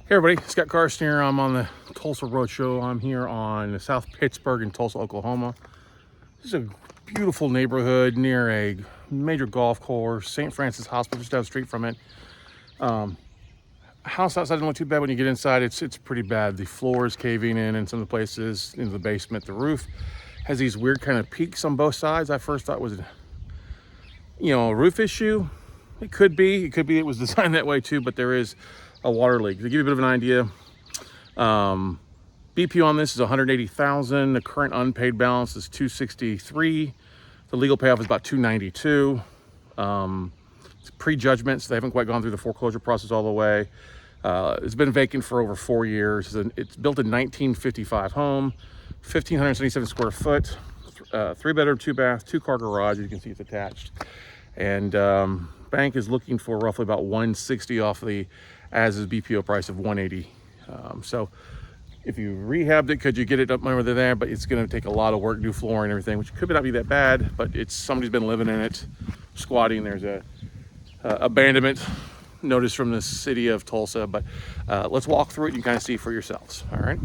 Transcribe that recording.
Hey everybody, Scott Carson here. I'm on the Tulsa Roadshow. I'm here on South Pittsburg in Tulsa, Oklahoma. This is a beautiful neighborhood near a major golf course, St. Francis Hospital, just down the street from it. House outside doesn't look too bad. When you get inside, it's pretty bad. The floor is caving in some of the places, into the basement. The roof has these weird kind of peaks on both sides. I first thought was, a roof issue. It could be it was designed that way too, but there is a water leak. To give you a bit of an idea, BPO on this is 180,000. The current unpaid balance is 263. The legal payoff is about 292. It's pre-judgment, so they haven't quite gone through the foreclosure process all the way. It's been vacant for over 4 years. It's built in 1955 home, 1,577 square foot, 3-bedroom, 2-bath, 2-car garage. You can see it's attached. And bank is looking for roughly about 160 off the as-is BPO price of 180. So if you rehabbed it, could you get it up over there? But it's going to take a lot of work, new flooring and everything, which could not be that bad, but it's somebody's been living in it, squatting. There's a abandonment notice from the city of Tulsa, but let's walk through it and you kind of see for yourselves. All right.